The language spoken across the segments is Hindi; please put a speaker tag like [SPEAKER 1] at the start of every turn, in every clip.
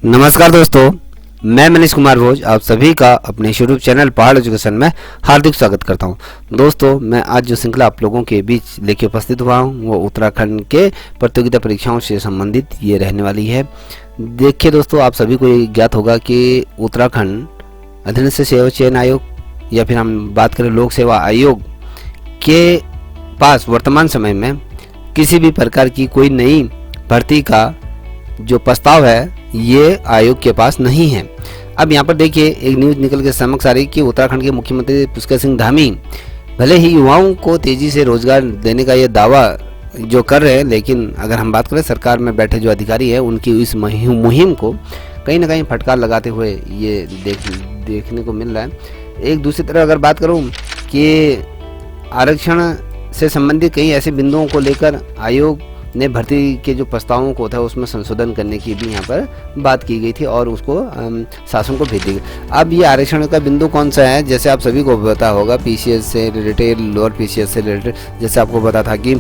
[SPEAKER 1] नमस्कार दोस्तों, मैं मनीष कुमार भोज आप सभी का अपने यूट्यूब चैनल पहाड़ एजुकेशन में हार्दिक स्वागत करता हूं। दोस्तों, मैं आज जो श्रृंखला आप लोगों के बीच लेके उपस्थित हुआ हूं वो उत्तराखंड के प्रतियोगिता परीक्षाओं से संबंधित ये रहने वाली है। देखिए दोस्तों, आप सभी को ये ज्ञात होगा कि उत्तराखंड अधीनस्थ सेवा चयन आयोग या फिर हम बात करें लोक सेवा आयोग के पास वर्तमान समय में किसी भी प्रकार की कोई नई भर्ती का जो प्रस्ताव है ये आयोग के पास नहीं है। अब यहाँ पर देखिए एक न्यूज़ निकल के समक्ष आ रही कि उत्तराखंड के मुख्यमंत्री पुष्कर सिंह धामी भले ही युवाओं को तेजी से रोजगार देने का ये दावा जो कर रहे हैं, लेकिन अगर हम बात करें सरकार में बैठे जो अधिकारी हैं उनकी इस मुहिम को कहीं ना कहीं फटकार लगाते हुए ये देखने को मिल रहा है। एक दूसरी तरफ अगर बात करूँ कि आरक्षण से संबंधित कई ऐसे बिंदुओं को लेकर आयोग ने भर्ती के जो प्रस्तावों को था उसमें संशोधन करने की भी यहाँ पर बात की गई थी और उसको शासन को भेज दी गई। अब ये आरक्षण का बिंदु कौन सा है, जैसे आप सभी को पता होगा पीसीएस से रिलेटेड, लोअर पीसीएस से रिलेटेड, जैसे आपको पता था कि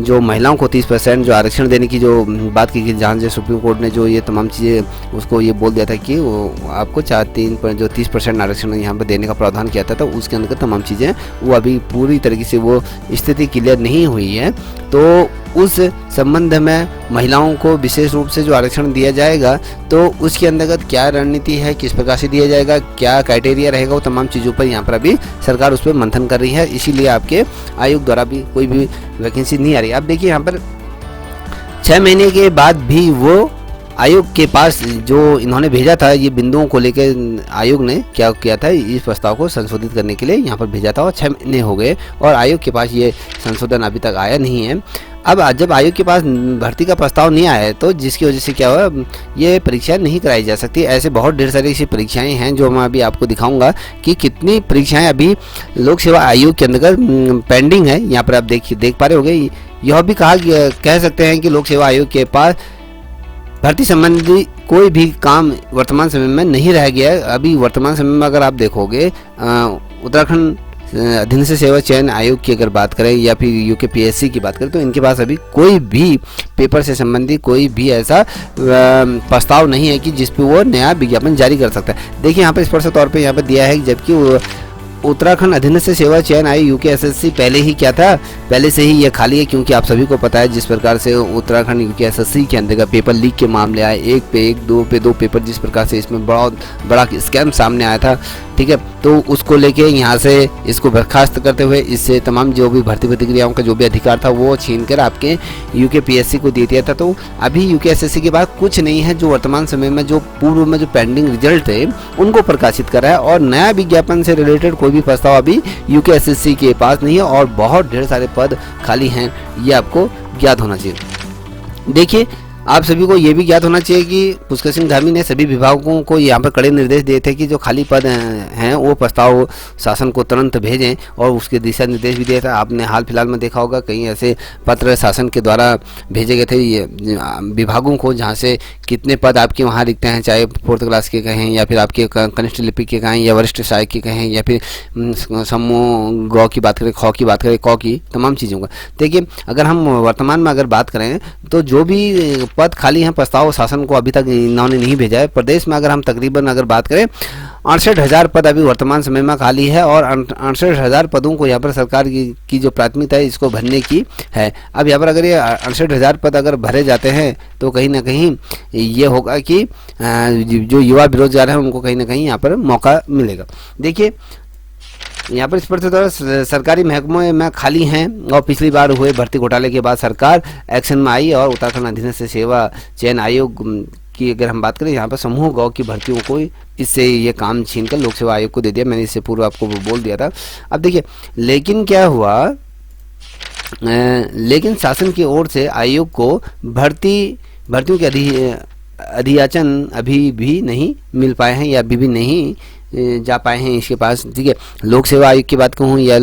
[SPEAKER 1] जो महिलाओं को 30% जो आरक्षण देने की जो बात की गई, जहाँ से सुप्रीम कोर्ट ने जो ये तमाम चीज़ें उसको ये बोल दिया था कि वो आपको 30% आरक्षण यहाँ पर देने का प्रावधान किया था, तो उसके अंदर तमाम चीज़ें वो अभी पूरी तरीके से वो स्थिति क्लियर नहीं हुई है। तो उस संबंध में महिलाओं को विशेष रूप से जो आरक्षण दिया जाएगा तो उसके अंतर्गत क्या रणनीति है, किस प्रकार से दिया जाएगा, क्या क्राइटेरिया रहेगा, वो तमाम चीज़ों पर यहाँ पर अभी सरकार उस पर मंथन कर रही है। इसीलिए आपके आयोग द्वारा भी कोई भी वैकेंसी नहीं आ रही। आप देखिए यहाँ पर 6 महीने के बाद भी वो आयोग के पास जो इन्होंने भेजा था ये बिंदुओं को लेकर आयोग ने क्या किया था, इस प्रस्ताव को संशोधित करने के लिए यहाँ पर भेजा था और 6 महीने हो गए और आयोग के पास ये संशोधन अभी तक आया नहीं है। अब जब आयोग के पास भर्ती का प्रस्ताव नहीं आया है तो जिसकी वजह से क्या हुआ, ये परीक्षाएं नहीं कराई जा सकती। ऐसे बहुत ढेर सारी ऐसी परीक्षाएं हैं जो मैं अभी आपको दिखाऊंगा कि कितनी परीक्षाएं अभी लोक सेवा आयोग के अंतर्गत पेंडिंग है। यहाँ पर आप देख पा रहे होंगे, यह भी कह सकते हैं कि लोक सेवा आयोग के पास भर्ती संबंधी कोई भी काम वर्तमान समय में नहीं रह गया है। अभी वर्तमान समय में अगर आप देखोगे उत्तराखंड अधीनस्थ सेवा चयन आयोग की अगर बात करें या फिर यूकेपीएससी की बात करें तो इनके पास अभी कोई भी पेपर से संबंधित कोई भी ऐसा प्रस्ताव नहीं है कि जिस पे वो नया विज्ञापन जारी कर सकता है। देखिए यहाँ पर स्पष्ट तौर पे यहाँ पर दिया है, जबकि उत्तराखंड अधीनस्थ सेवा चयन आयोग यूकेएसएससी पहले ही क्या था, पहले से ही ये खाली है, क्योंकि आप सभी को पता है जिस प्रकार से उत्तराखंड यूकेएसएससी के अंतर्गत पेपर लीक के मामले आए, 1 पे 1, 2 पे 2 पेपर, जिस प्रकार से इसमें बहुत बड़ा स्कैम सामने आया था। ठीक है, तो उसको लेके यहाँ से इसको बर्खास्त करते हुए इससे तमाम जो भी भर्ती प्रतिक्रियाओं का जो भी अधिकार था वो छीनकर आपके यूकेपीएससी को दे दिया था। तो अभी यूकेएसएससी के बाद कुछ नहीं है जो वर्तमान समय में जो पूर्व में जो पेंडिंग रिजल्ट थे उनको प्रकाशित कर रहा है और नया विज्ञापन से रिलेटेड कोई भी प्रस्ताव अभी यूकेएसएससी के पास नहीं है और बहुत ढेर सारे पद खाली हैं, ये आपको ज्ञात होना चाहिए। देखिए, आप सभी को ये भी ज्ञात होना चाहिए कि पुष्कर सिंह धामी ने सभी विभागों को यहाँ पर कड़े निर्देश दिए थे कि जो खाली पद हैं वो प्रस्ताव शासन को तुरंत भेजें और उसके दिशा निर्देश भी दिए थे। आपने हाल फिलहाल में देखा होगा कई ऐसे पत्र शासन के द्वारा भेजे गए थे ये विभागों को, जहाँ से कितने पद आपके वहाँ दिखते हैं, चाहे 4th क्लास के कहें या फिर आपके कनिष्ठ लिपिक के कहें या वरिष्ठ सहायक के कहें या फिर समूह गौ की बात करें, ख की बात करें, क की, तमाम चीज़ों का। देखिए, अगर हम वर्तमान में अगर बात करें तो जो भी पद खाली हैं प्रस्ताव शासन को अभी तक इन्होंने नहीं भेजा है। प्रदेश में अगर हम तकरीबन अगर बात करें 68,000 पद अभी वर्तमान समय में खाली है और 68,000 पदों को यहाँ पर सरकार की जो प्राथमिकता है इसको भरने की है। अब यहाँ पर अगर ये 68,000 पद अगर भरे जाते हैं तो कहीं ना कहीं ये होगा कि जो युवा बेरोजगार हैं उनको कहीं ना कहीं यहाँ पर मौका मिलेगा। देखिए, यहाँ पर स्पष्ट तौर पर सरकारी महकमों में खाली हैं और पिछली बार हुए भर्ती घोटाले के बाद सरकार एक्शन में आई और उत्तराखंड अधीनस्थ सेवा चयन आयोग की अगर हम बात करें यहाँ पर समूह गौ की भर्तियों को इससे ये काम छीनकर लोक सेवा आयोग को दे दिया। मैंने इससे पूर्व आपको बोल दिया था। अब देखिए, लेकिन क्या हुआ, लेकिन शासन की ओर से आयोग को भर्तियों के अधियाचन अभी भी नहीं मिल पाए हैं या अभी भी नहीं जा पाए हैं इसके पास, ठीक है। लोक सेवा आयोग की बात कहूँ या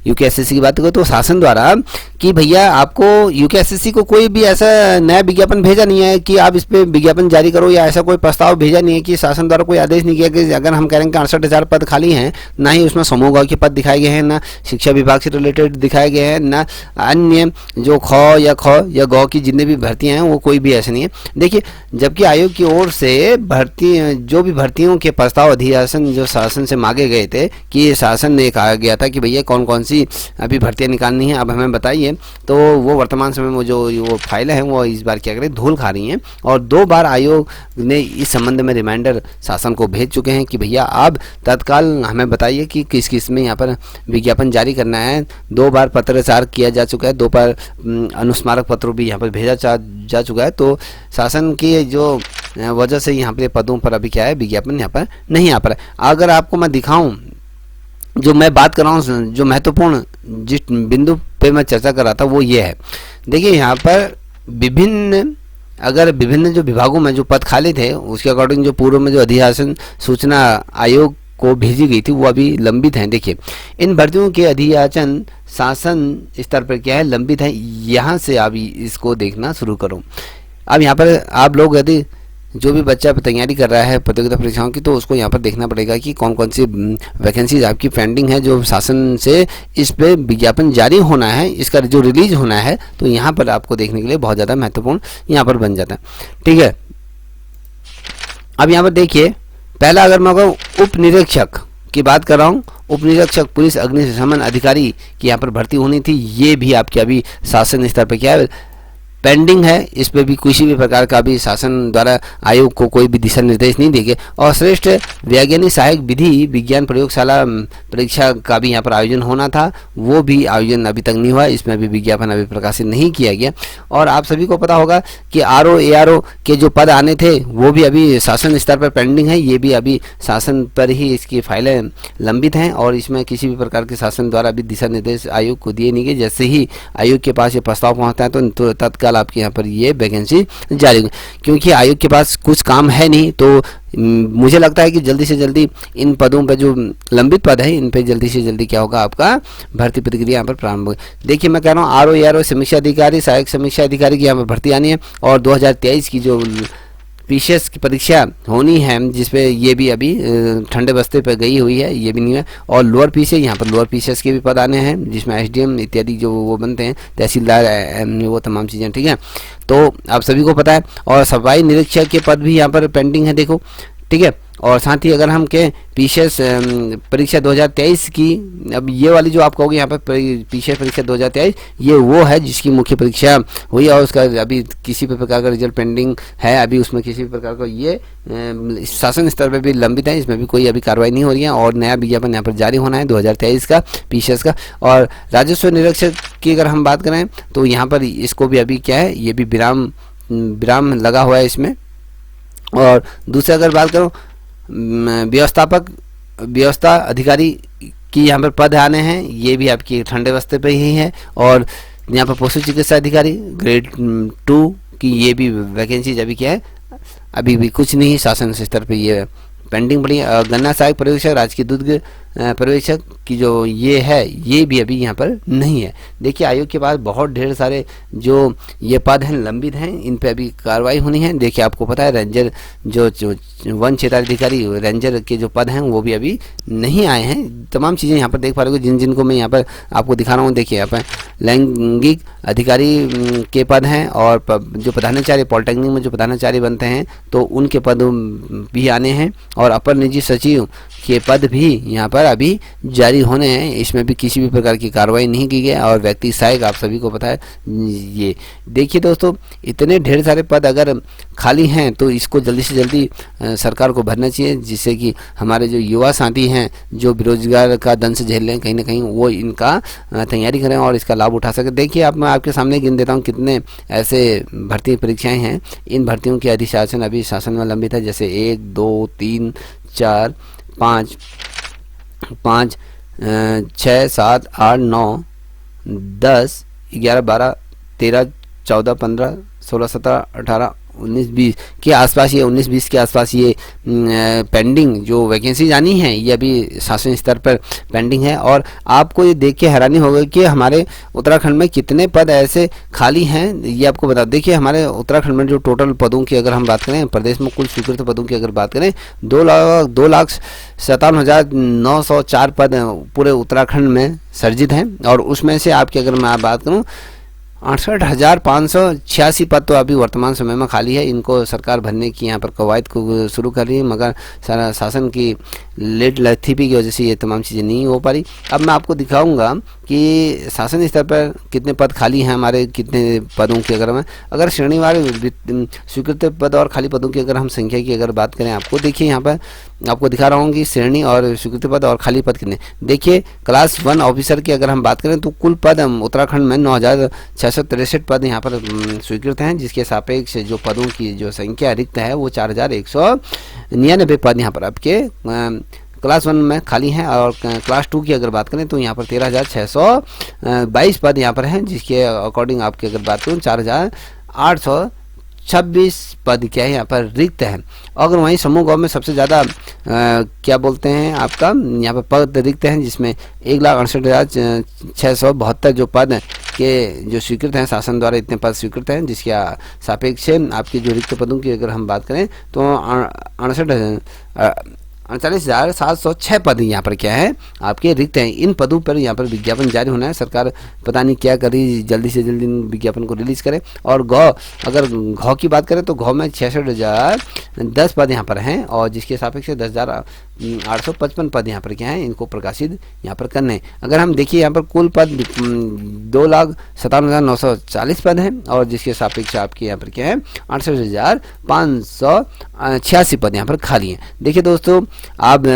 [SPEAKER 1] यूकेएसएससी की बात करूँ तो शासन द्वारा कि भैया आपको यूकेएसएससी को कोई भी ऐसा नया विज्ञापन भेजा नहीं है कि आप इस पर विज्ञापन जारी करो, या ऐसा कोई प्रस्ताव भेजा नहीं है कि शासन द्वारा कोई आदेश नहीं किया कि अगर हम कह रहे हैं कि 68,000 पद खाली हैं, ना ही उसमें समूह ग के पद दिखाए गए हैं, ना शिक्षा विभाग से रिलेटेड दिखाए गए हैं, ना अन्य जो ख या गौ की जितने भी भर्तियां हैं वो कोई भी ऐसे नहीं है। देखिए, जबकि आयोग की ओर से भर्ती जो भी भर्तियों के प्रस्ताव अधिशासन जो शासन से मांगे गए थे कि शासन ने कहा गया था कि भैया कौन कौन सी अभी भर्तियां निकालनी है, अब हमें बताइए, तो वो वर्तमान समय में जो वो फाइलें हैं वो इस बार क्या करें धूल खा रही हैं। और 2 बार आयोग ने इस संबंध में रिमाइंडर शासन को भेज चुके हैं कि भैया आप तत्काल हमें बताइए कि किस किस में यहाँ पर विज्ञापन जारी करना है। 2 बार पत्राचार किया जा चुका है, 2 बार अनुस्मारक पत्रों भी यहाँ पर भेजा जा चुका है। तो शासन की जो वजह से यहाँ पर पदों पर अभी क्या है विज्ञापन यहाँ पर नहीं आ पा रहा है। अगर आपको मैं दिखाऊं, जो मैं बात कर रहा हूँ, जो महत्वपूर्ण जिस बिंदु पे मैं चर्चा कर रहा था वो ये है। देखिए, यहाँ पर विभिन्न जो विभागों में जो पद खाली थे उसके अकॉर्डिंग जो पूर्व में जो अधिशासन सूचना आयोग को भेजी गई थी वो अभी लंबित हैं। देखिए, इन भर्तियों के अधियाचन शासन स्तर पर क्या है लंबित है। यहाँ से आप इसको देखना शुरू करो। अब यहाँ पर आप लोग यदि जो भी बच्चा तैयारी कर रहा है प्रतियोगिता परीक्षाओं की, तो उसको यहाँ पर देखना पड़ेगा कि कौन कौन सी वैकेंसीज आपकी पेंडिंग है जो शासन से इस पे विज्ञापन जारी होना है, इसका जो रिलीज होना है, तो यहाँ पर आपको देखने के लिए बहुत ज़्यादा महत्वपूर्ण यहाँ पर बन जाता है, ठीक है। अब यहाँ पर देखिए, पहला अगर मैं कहूँ उप निरीक्षक की बात कर रहा हूँ, उप निरीक्षक पुलिस अग्निशमन अधिकारी की यहाँ पर भर्ती होनी थी। ये भी आपके अभी शासन स्तर पर क्या है पेंडिंग है, इस पर भी किसी भी प्रकार का भी शासन द्वारा आयोग को कोई भी दिशा निर्देश नहीं दिए। और श्रेष्ठ वैज्ञानिक सहायक विधि विज्ञान प्रयोगशाला परीक्षा का भी यहाँ पर आयोजन होना था, वो भी आयोजन अभी तक नहीं हुआ, इसमें भी विज्ञापन अभी प्रकाशित नहीं किया गया। और आप सभी को पता होगा कि आरओ एआरओ के जो पद आने थे वो भी अभी शासन स्तर पर पेंडिंग है, ये भी अभी शासन पर ही इसकी फाइलें लंबित हैं और इसमें किसी भी प्रकार के शासन द्वारा अभी दिशा निर्देश आयोग को दिए नहीं गए। जैसे ही आयोग के पास ये प्रस्ताव पहुँचता है तो तत्काल आपके यहाँ पर ये वैकेंसी जारी होगी, क्योंकि आयोग के पास कुछ काम है नहीं। तो मुझे लगता है कि जल्दी से जल्दी इन पदों पर जो लंबित पद है इन पे जल्दी से जल्दी क्या होगा आपका भर्ती प्रक्रिया यहाँ पर प्रारंभ होगी। देखिए, मैं कह रहा हूँ आरओ एआरओ समीक्षा अधिकारी सहायक समीक्षा अधिकारी की यहाँ पर भर्ती आनी है और 2023 की जो पीसीएस की परीक्षा होनी है जिसपे ये भी अभी ठंडे बस्ते पर गई हुई है, ये भी नहीं है। और लोअर पीसीएस, यहाँ पर लोअर पीसीएस के भी पद आने हैं जिसमें एसडीएम इत्यादि जो वो बनते हैं, तहसीलदार, वो तमाम चीज़ें, ठीक है। तो आप सभी को पता है। और सफाई निरीक्षक के पद भी यहाँ पर पेंडिंग है, देखो, ठीक है। और साथ ही अगर हम कहें पीसीएस परीक्षा 2023 की, अब ये वाली जो आप कहोगे यहाँ पर पीसीएस परीक्षा 2023 ये वो है जिसकी मुख्य परीक्षा हुई और उसका अभी किसी भी प्रकार का रिजल्ट पेंडिंग है, अभी उसमें किसी भी प्रकार का ये शासन स्तर पर भी लंबित है, इसमें भी कोई अभी कार्रवाई नहीं हो रही है और नया विज्ञापन यहाँ पर जारी होना है 2023 का पीसीएस का। और राजस्व निरीक्षक की अगर हम बात करें तो यहाँ पर इसको भी अभी क्या है, ये भी विराम लगा हुआ है इसमें। और दूसरा अगर बात करूँ व्यवस्था अधिकारी की यहाँ पर पद आने हैं, ये भी आपकी ठंडे बस्ते पे ही है। और यहाँ पर पशु चिकित्सा अधिकारी ग्रेड 2 की ये भी वैकेंसीज अभी क्या है, अभी भी कुछ नहीं, शासन स्तर पे ये पेंडिंग पड़ी है। गन्ना सहायक पर्यवेक्षक राजकीय दूध पर्यवेक्षक की जो ये है ये भी अभी यहाँ पर नहीं है। देखिए, आयोग के पास बहुत ढेर सारे जो ये पद हैं लंबित हैं, इन पे अभी कार्रवाई होनी है। देखिए, आपको पता है रेंजर जो वन क्षेत्राधिकारी रेंजर के जो पद हैं वो भी अभी नहीं आए हैं। तमाम चीज़ें यहाँ पर देख पा रहे हो जिनको मैं यहाँ पर आपको दिखा रहा हूँ। देखिए, यहाँ पर लैंगिक अधिकारी के पद हैं और जो प्रधानाचार्य पॉलिटेक्निक में जो प्रधानाचार्य बनते हैं तो उनके पद भी आने हैं और अपर निजी सचिव के पद भी यहाँ पर अभी जारी होने हैं। इसमें भी किसी भी प्रकार की कार्रवाई नहीं की गई और व्यक्ति सहायक आप सभी को पता है ये। देखिए दोस्तों, इतने ढेर सारे पद अगर खाली हैं तो इसको जल्दी से जल्दी सरकार को भरना चाहिए, जिससे कि हमारे जो युवा साथी हैं जो बेरोजगार का दंश झेल रहे हैं कहीं ना कहीं वो इनका तैयारी करें और इसका लाभ उठा सकें। देखिए, मैं आपके सामने गिन देता हूँ कितने ऐसे भर्ती परीक्षाएँ हैं। इन भर्तियों की अधिशासन अभी शासन में लंबित है, जैसे 1 2 3 4 5 6 7 8 9 10 11 12 13 14 15 16 17 18 19-20 के आसपास, ये 19-20 के आसपास ये पेंडिंग जो वैकेंसीज आनी है ये अभी शासन स्तर पर पेंडिंग है। और आपको ये देख के हैरानी होगी कि हमारे उत्तराखंड में कितने पद ऐसे खाली हैं, ये आपको बता। देखिए हमारे उत्तराखंड में जो टोटल पदों की अगर हम बात करें, प्रदेश में कुल स्वीकृत पदों की अगर बात करें, 2,57,904 पद पूरे उत्तराखंड में सर्जित हैं। और उसमें से आपकी अगर मैं बात करूं 68,586 पद तो अभी वर्तमान समय में खाली है। इनको सरकार भरने की यहाँ पर कवायद को शुरू कर रही है, मगर शासन की लेट लतीफ़ी की वजह से ये तमाम चीज़ें नहीं हो पा रही। अब मैं आपको दिखाऊंगा कि शासन स्तर पर कितने पद खाली हैं, हमारे कितने पदों की अगर श्रेणीवार स्वीकृत पद और खाली पदों की अगर हम संख्या की अगर बात करें, आपको देखिए यहाँ पर आपको दिखा रहा हूँ कि श्रेणी और स्वीकृत पद और खाली पद कितने। देखिए क्लास 1 ऑफिसर की अगर हम बात करें तो कुल पद उत्तराखंड में 9,663 पद यहाँ पर स्वीकृत हैं, जिसके सापेक्ष जो पदों की जो संख्या रिक्त है वो 4,199 पद यहाँ पर आपके क्लास 1 में खाली हैं। और क्लास 2 की अगर बात करें तो यहाँ पर 13,622 पद यहाँ पर हैं, जिसके अकॉर्डिंग आपकी अगर बात करूँ 4,826 पद क्या है यहाँ पर रिक्त है। अगर वहीं समूह गाँव में सबसे ज़्यादा क्या बोलते हैं आपका यहाँ पर पद रिक्त हैं, जिसमें 1,68,672 जो पद के जो स्वीकृत हैं शासन द्वारा, इतने पद स्वीकृत हैं, जिसके सापेक्ष आपकी जो रिक्त पदों की अगर हम बात करें तो 48,706 पद यहाँ पर क्या है आपके रिक्त हैं। इन पदों पर यहाँ पर विज्ञापन जारी होना है। सरकार पता नहीं क्या करी, जल्दी से जल्दी इन विज्ञापन को रिलीज करे। और अगर घौ की बात करें तो घौ में 66,010 पद यहाँ पर हैं, और जिसके सापेक्ष 10,855 पद यहाँ पर क्या हैं, इनको प्रकाशित यहाँ पर करने। अगर हम देखिए यहाँ पर कुल पद 2,57,940 पद हैं, और जिसके सापेक्ष आपके यहाँ पर क्या है 68,586 पद यहाँ पर खाली हैं। देखिए दोस्तों, आप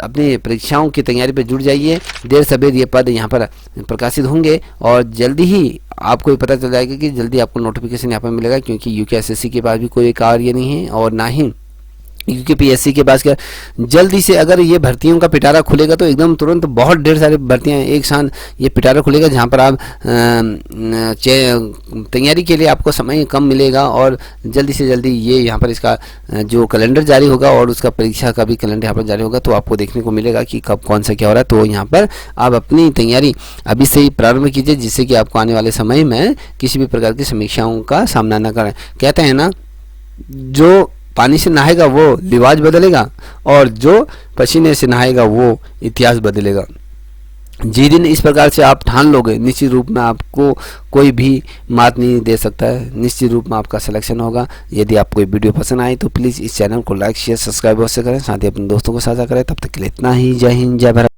[SPEAKER 1] अपनी परीक्षाओं की तैयारी पर जुट जाइए। देर सवेर ये पद यहाँ पर प्रकाशित होंगे और जल्दी ही आपको पता चल जाएगा कि जल्दी आपको नोटिफिकेशन यहाँ पर मिलेगा, क्योंकि यूकेएसएससी के पास भी कोई कार्य नहीं है और ना ही यूकेपीएससी के पास क्या। जल्दी से अगर ये भर्तियों का पिटारा खुलेगा तो एकदम तुरंत बहुत ढेर सारी भर्तियां एक साथ ये पिटारा खुलेगा, जहां पर आप तैयारी के लिए आपको समय कम मिलेगा। और जल्दी से जल्दी ये यहाँ पर इसका जो कैलेंडर जारी होगा और उसका परीक्षा का भी कैलेंडर यहाँ पर जारी होगा, तो आपको देखने को मिलेगा कि कब कौन सा क्या हो रहा है। तो यहाँ पर आप अपनी तैयारी अभी से ही प्रारंभ कीजिए, जिससे कि आपको आने वाले समय में किसी भी प्रकार की समीक्षाओं का सामना न करें। कहते हैं ना, जो पानी से नहाएगा वो लिवाज बदलेगा, और जो पसीने से नहाएगा वो इतिहास बदलेगा। जिस दिन इस प्रकार से आप ठान लोगे, निश्चित रूप में आपको कोई भी मात नहीं दे सकता है, निश्चित रूप में आपका सिलेक्शन होगा। यदि आपको ये वीडियो पसंद आए तो प्लीज़ इस चैनल को लाइक शेयर सब्सक्राइब अवश्य करें, साथ ही अपने दोस्तों को साझा करें। तब तक के लिए इतना ही। जय हिंद, जय भारत।